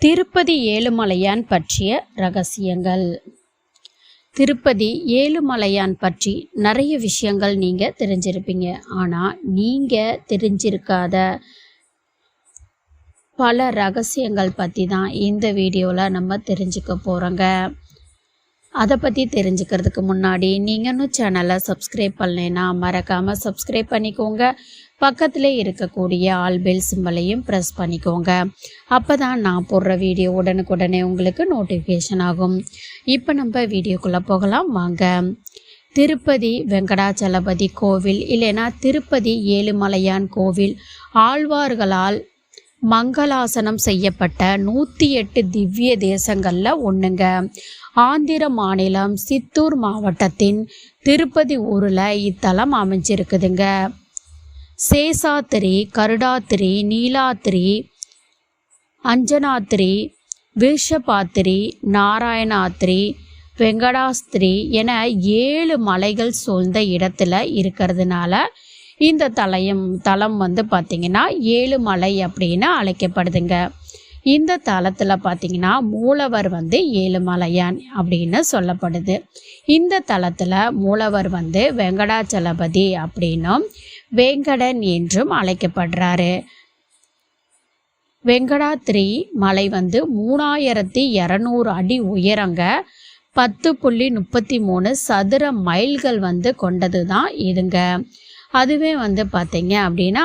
திருப்பதி ஏழுமலையான் பற்றிய ரகசியங்கள். திருப்பதி ஏழுமலையான் பற்றி நிறைய விஷயங்கள் நீங்கள் தெரிஞ்சிருப்பீங்க. ஆனால் நீங்கள் தெரிஞ்சிருக்காத பல ரகசியங்கள் பற்றி தான் இந்த வீடியோவில் நம்ம தெரிஞ்சுக்க போகிறோங்க. அதை பற்றி தெரிஞ்சுக்கிறதுக்கு முன்னாடி நீங்கள் இன்னும் சேனலை சப்ஸ்கிரைப் பண்ணலைன்னா மறக்காமல் சப்ஸ்கிரைப் பண்ணிக்கோங்க. பக்கத்தில் இருக்கக்கூடிய ஆல் பெல் சிம்பலையும் ப்ரெஸ் பண்ணிக்கோங்க. அப்போ தான் நான் போடுற வீடியோ உடனுக்குடனே உங்களுக்கு நோட்டிஃபிகேஷன் ஆகும். இப்போ நம்ம வீடியோக்குள்ளே போகலாம் வாங்க. திருப்பதி வெங்கடாச்சலபதி கோவில் இல்லைன்னா திருப்பதி ஏழுமலையான் கோவில் ஆழ்வார்களால் மங்களாசனம் செய்யப்பட்ட 108 திவ்ய தேசங்களில் ஒன்றுங்க. ஆந்திர மாநிலம் சித்தூர் மாவட்டத்தின் திருப்பதி ஊரில் இத்தலம் அமைஞ்சிருக்குதுங்க. சேஷாத்திரி, கருடாத்திரி, நீலாத்திரி, அஞ்சனாத்திரி, விஷபாத்திரி, நாராயணாத்திரி, வெங்கடாஸ்திரி என 7 மலைகள் சூழ்ந்த இடத்துல இருக்கிறதுனால இந்த தலம் பார்த்திங்கன்னா ஏழுமலை அப்படின்னு அழைக்கப்படுதுங்க. இந்த தலத்தில் பார்த்திங்கன்னா மூலவர் ஏழுமலையான் அப்படின்னு சொல்லப்படுது. இந்த தலத்தில் மூலவர் வெங்கடாச்சலபதி அப்படின்னும் வேங்கடன் என்றும் அழைக்கப்படுறாரு. வெங்கடாத்திரி மலை 3200 அடி உயரங்க. 10.33 சதுர மைல்கள் கொண்டது தான் இதுங்க. அதுவே பார்த்தீங்க அப்படின்னா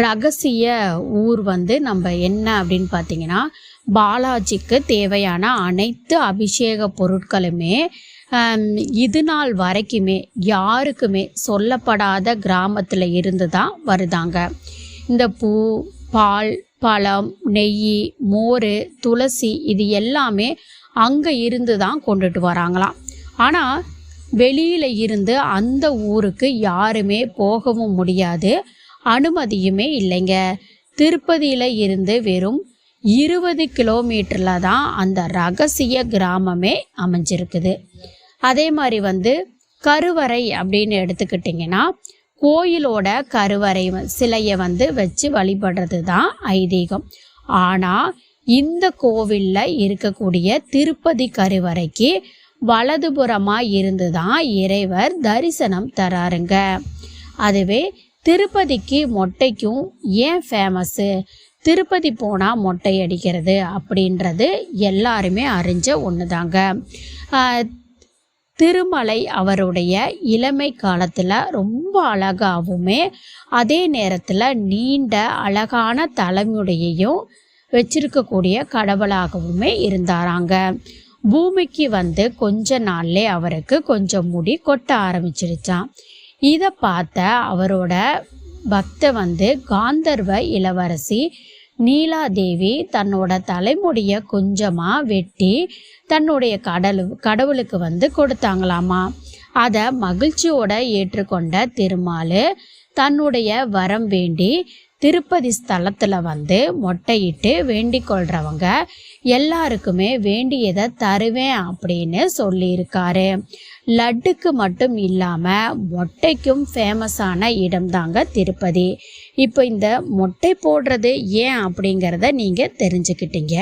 ரகசிய ஊர் நம்ம என்ன அப்படின்னு பார்த்தீங்கன்னா பாலாஜிக்கு தேவையான அனைத்து அபிஷேக பொருட்களுமே இது நாள் வரைக்குமே யாருக்குமே சொல்லப்படாத கிராமத்தில் இருந்து தான் வருதாங்க. இந்த பூ, பால், பழம், நெய், மோர், துளசி இது எல்லாமே அங்கே இருந்து தான் கொண்டுட்டு வராங்களாம். ஆனால் வெளியில் இருந்து அந்த ஊருக்கு யாருமே போகவும் முடியாது, அனுமதியுமே இல்லைங்க. திருப்பதியில் இருந்து வெறும் 20 கிலோமீட்டரில் தான் அந்த ரகசிய கிராமமே அமைஞ்சிருக்குது. அதே மாதிரி கருவறை அப்படின்னு எடுத்துக்கிட்டிங்கன்னா கோயிலோட கருவறை சிலையை வச்சு வழிபடுறது தான் ஐதீகம். ஆனால் இந்த கோவிலில் இருக்கக்கூடிய திருப்பதி கருவறைக்கு வலதுபுறமாக இருந்து தான் இறைவர் தரிசனம் தராருங்க. அதுவே திருப்பதிக்கு மொட்டைக்கும் ஏன் ஃபேமஸ்ஸு, திருப்பதி போனால் மொட்டை அடிக்கிறது அப்படின்றது எல்லாருமே அறிஞ்ச ஒன்று தாங்க. திருமலை அவருடைய இளமை காலத்தில் ரொம்ப அழகாகவுமே அதே நேரத்தில் நீண்ட அழகான தலைமுடியையும் வச்சிருக்கக்கூடிய கடவுளாகவுமே இருந்தாராங்க. பூமிக்கு கொஞ்ச நாள்லே அவருக்கு கொஞ்சம் முடி கொட்ட ஆரம்பிச்சிருச்சான். இதை பார்த்த அவரோட பக்த காந்தர்வ இளவரசி நீலாதேவி தன்னோட தலைமுடியை கொஞ்சமாக வெட்டி தன்னுடைய கடவுளுக்கு கொடுத்தாங்களாமா. அதை மகிழ்ச்சியோட ஏற்றுக்கொண்ட திருமால் தன்னுடைய வரம் வேண்டி திருப்பதி ஸ்தலத்தில் மொட்டையிட்டு வேண்டிக் கொள்கிறவங்க எல்லாருக்குமே வேண்டியதை தருவேன் அப்படின்னு சொல்லியிருக்காரு. லட்டுக்கு மட்டும் இல்லாமல் மொட்டைக்கும் ஃபேமஸான இடம் தாங்க திருப்பதி. இப்போ இந்த மொட்டை போடுறது ஏன் அப்படிங்கிறத நீங்கள் தெரிஞ்சுக்கிட்டீங்க.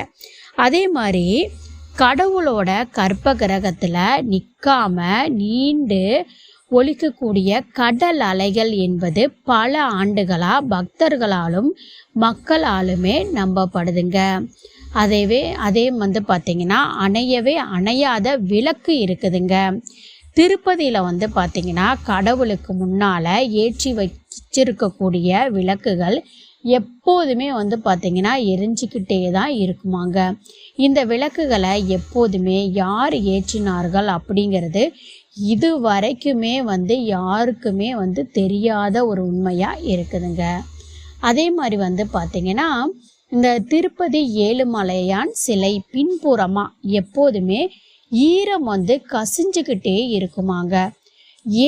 அதே மாதிரி கடவுளோட கற்ப கிரகத்தில் நிற்காம நீண்டு ஒலிக்கக்கூடிய கடல் அலைகள் என்பது பல ஆண்டுகளாக பக்தர்களாலும் மக்களாலுமே நம்பப்படுதுங்க. அதே பார்த்திங்கன்னா அணையவே அணையாத விளக்கு இருக்குதுங்க. திருப்பதியில் பார்த்திங்கன்னா கடவுளுக்கு முன்னால் ஏற்றி வச்சிருக்கக்கூடிய விளக்குகள் எப்போதுமே பார்த்திங்கன்னா எரிஞ்சிக்கிட்டே தான் இருக்குமாங்க. இந்த விளக்குகளை எப்போதுமே யார் ஏற்றினார்கள் அப்படிங்கிறது இது வரைக்குமே யாருக்குமே தெரியாத ஒரு உண்மையாக இருக்குதுங்க. அதே மாதிரி பார்த்திங்கன்னா இந்த திருப்பதி ஏழுமலையான் சிலை பின்புறமாக எப்போதுமே ஈரம் கசிஞ்சுக்கிட்டே இருக்குமாங்க.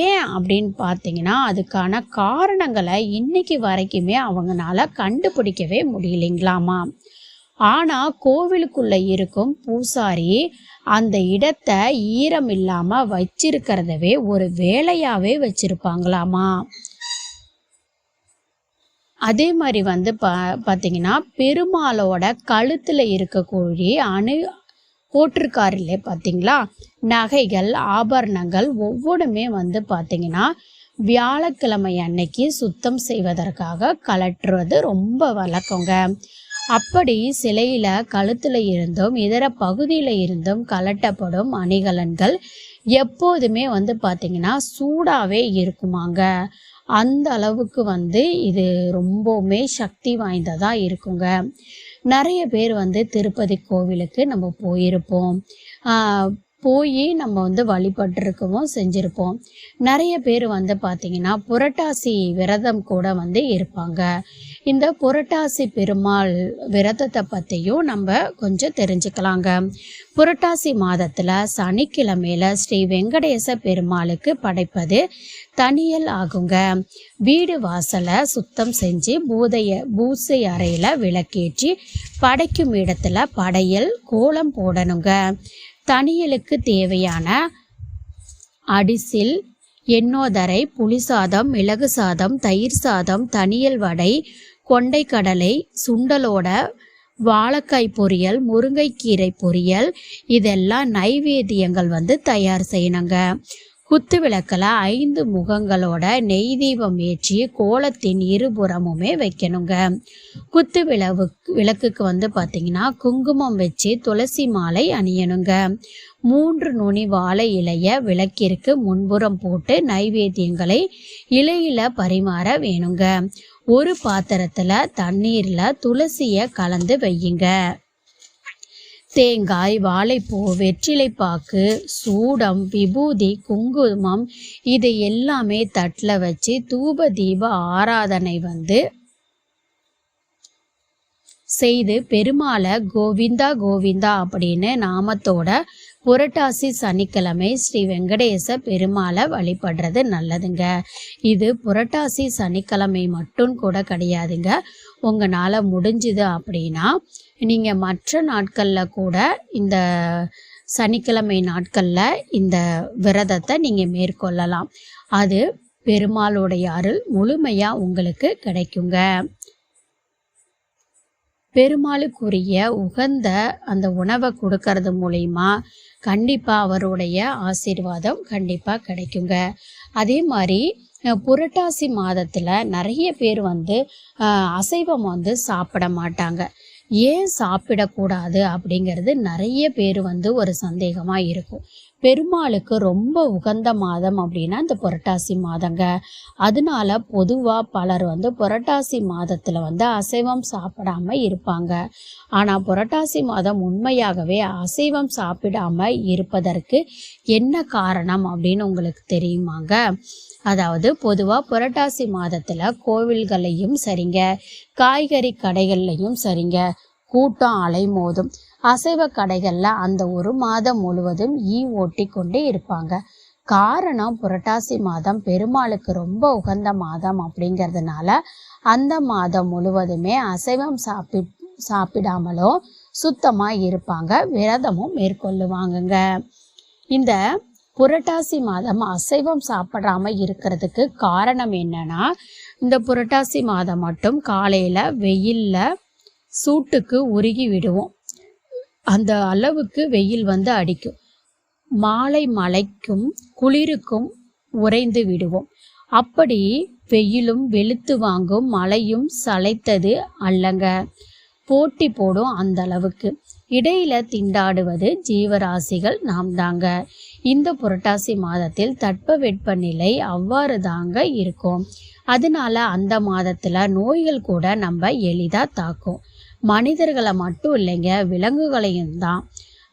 ஏன் அப்படின்னு பார்த்தீங்கன்னா அதுக்கான காரணங்களை இன்னைக்கு வரைக்குமே அவங்களால கண்டுபிடிக்கவே முடியலைங்களாமா. ஆனால் கோவிலுக்குள்ளே இருக்கும் பூசாரி அந்த இடத்தை ஈரம் இல்லாமல் வச்சிருக்கிறதவே ஒரு வேலையாகவே வச்சுருப்பாங்களாமா. அதே மாதிரி வந்து பார்த்தீங்கன்னா பெருமாளோட கழுத்தில் இருக்கக்கூடிய போட்டிருக்காரு இல்லையே பார்த்தீங்களா, நகைகள் ஆபரணங்கள் ஒவ்வொன்றுமே வந்து பார்த்தீங்கன்னா வியாழக்கிழமை அன்னைக்கு சுத்தம் செய்வதற்காக கலட்டுறது ரொம்ப வழக்கங்க. அப்படி சிலையில் கழுத்தில் இருந்தும் இதர பகுதியில் இருந்தும் கலட்டப்படும் அணிகலன்கள் எப்போதுமே வந்து பார்த்திங்கன்னா சூடாகவே இருக்குமாங்க. அந்த அளவுக்கு வந்து இது ரொம்பவுமே சக்தி வாய்ந்ததாக இருக்குங்க. நிறைய பேர் வந்து திருப்பதி கோவிலுக்கு நம்ம போயிருப்போம், போய் நம்ம வந்து வழிபட்டிருக்கவும் செஞ்சுருப்போம். நிறைய பேர் வந்து பார்த்திங்கன்னா புரட்டாசி விரதம் கூட வந்து இருப்பாங்க. இந்த புரட்டாசி பெருமாள் விரதத்தை பற்றியும் நம்ம கொஞ்சம் தெரிஞ்சுக்கலாங்க. புரட்டாசி மாதத்தில் சனிக்கிழமையில் ஸ்ரீ வெங்கடேச பெருமாளுக்கு படைப்பது தனியல் ஆகுங்க. வீடு வாசலை சுத்தம் செஞ்சு பூசை அறையில் விளக்கேற்றி படைக்கும் இடத்துல படையல் கோலம் போடணுங்க. தனியலுக்கு தேவையான அடிசில், எண்ணோதரை, புளி சாதம், மிளகு சாதம், தயிர் சாதம், தனியல் வடை, கொண்டைக்கடலை, சுண்டலோட வாழைக்காய் பொரியல், முருங்கைக்கீரை பொரியல், இதெல்லாம் நைவேத்தியங்கள் வந்து தயார் செய்யணுங்க. குத்து விளக்கில் 5 முகங்களோட நெய் தீபம் ஏற்றி கோலத்தின் இருபுறமுமே வைக்கணுங்க. குத்து விளக்குக்கு வந்து பார்த்திங்கன்னா குங்குமம் வச்சு துளசி மாலை அணியணுங்க. 3 நுனி வாழை இலைய விளக்கிற்கு முன்புறம் போட்டு நைவேத்தியங்களை இலையில பரிமாற வேணுங்க. ஒரு பாத்திரத்தில் தண்ணீரில் துளசியை கலந்து வையுங்க. தேங்காய், வாழைப்பூ, வெற்றிலைப்பாக்கு, சூடம், விபூதி, குங்குமம் இது எல்லாமே தட்டில் வச்சு தூப தீப ஆராதனை வந்து செய்து பெருமாளை கோவிந்தா கோவிந்தா அப்படின்னு நாமத்தோட புரட்டாசி சனிக்கிழமை ஸ்ரீ வெங்கடேச பெருமாளை வழிபடுறது நல்லதுங்க. இது புரட்டாசி சனிக்கிழமை மட்டும் கூட கிடையாதுங்க. உங்களால் முடிஞ்சுது அப்படின்னா நீங்கள் மற்ற நாட்களில் கூட இந்த சனிக்கிழமை நாட்களில் இந்த விரதத்தை நீங்கள் மேற்கொள்ளலாம். அது பெருமாளுடைய அருள் முழுமையாக உங்களுக்கு கிடைக்குங்க. பெருமாளுக்குரிய உகந்த அந்த உணவை கொடுக்கறது மூலிமா கண்டிப்பாக அவருடைய ஆசீர்வாதம் கண்டிப்பாக கிடைக்குங்க. அதே மாதிரி புரட்டாசி மாதத்தில் நிறைய பேர் வந்து அசைவம் வந்து சாப்பிட மாட்டாங்க. ஏன் சாப்பிடக்கூடாது அப்படிங்கிறது நிறைய பேர் வந்து ஒரு சந்தேகமாக இருக்கும். பெருமாளுக்கு ரொம்ப உகந்த மாதம் அப்படின்னா இந்த புரட்டாசி மாதங்க. அதனால பொதுவாக பலர் வந்து புரட்டாசி மாதத்தில் வந்து அசைவம் சாப்பிடாம இருப்பாங்க. ஆனால் புரட்டாசி மாதம் உண்மையாகவே அசைவம் சாப்பிடாம இருப்பதற்கு என்ன காரணம் அப்படின்னு உங்களுக்கு தெரியுமாங்க? அதாவது பொதுவாக புரட்டாசி மாதத்தில் கோவில்களையும் சரிங்க, காய்கறி கடைகள்லையும் சரிங்க கூட்டம் அலைமோதும். அசைவ கடைகளில் அந்த ஒரு மாதம் முழுவதும் ஓட்டி கொண்டே இருப்பாங்க. காரணம் புரட்டாசி மாதம் பெருமாளுக்கு ரொம்ப உகந்த மாதம் அப்படிங்கிறதுனால அந்த மாதம் முழுவதுமே அசைவம் சாப்பிடாமலோ சுத்தமாக இருப்பாங்க, விரதமும் மேற்கொள்ளுவாங்கங்க. இந்த புரட்டாசி மாதம் அசைவம் சாப்பிடாம இருக்கிறதுக்கு காரணம் என்னன்னா, இந்த புரட்டாசி மாதம் மட்டும் காலையில் வெயிலில் சூட்டுக்கு உருகி விடுவோம். அந்த அளவுக்கு வெயில் வந்து அடிக்கும். மாலை மழைக்கும் குளிருக்கும் உறைந்து விடுவோம். அப்படி வெயிலும் வெளுத்து வாங்கும், மழையும் சளைத்தது அல்லங்க, போட்டி போடும் அந்த அளவுக்கு. இடையில திண்டாடுவது ஜீவராசிகள் நாம் தாங்க. இந்த புரட்டாசி மாதத்தில் தட்பவெப்பநிலை அவ்வாறு தாங்க இருக்கும். அதனால அந்த மாதத்தில் நோய்கள் கூட நம்ம எளிதாக தாக்கும். மனிதர்களை மட்டும் இல்லைங்க, விலங்குகளையும் தான்.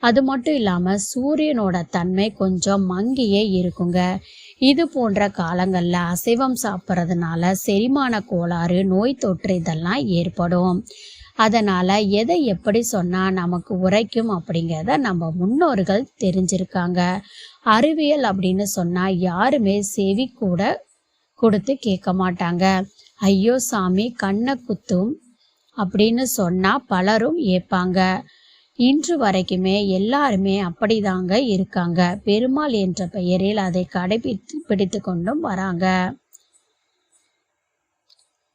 அது மட்டும் இல்லாமல் சூரியனோட தன்மை கொஞ்சம் மங்கியே இருக்குங்க. இது போன்ற காலங்களில் அசைவம் சாப்பிட்றதுனால செரிமான கோளாறு, நோய் தொற்று இதெல்லாம் ஏற்படும். அதனால் எதை எப்படி சொன்னால் நமக்கு உரைக்கும் அப்படிங்கிறத நம்ம முன்னோர்கள் தெரிஞ்சிருக்காங்க. அறிவியல் அப்படின்னு சொன்னால் யாருமே செவி கூட கொடுத்து கேட்க மாட்டாங்க. ஐயோ சாமி கண்ணை குத்தும் அப்படின்னு சொன்னால் பலரும் ஏற்பாங்க. இன்று வரைக்குமே எல்லாருமே அப்படிதாங்க இருக்காங்க. பெருமாள் என்ற பெயரில் அதை கடைபிடித்து கொண்டும் வராங்க.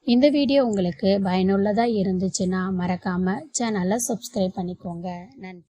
இந்த வீடியோ உங்களுக்கு பயனுள்ளதாக இருந்துச்சுன்னா மறக்காமல் சேனலை சப்ஸ்கிரைப் பண்ணிக்கோங்க. நன்றி.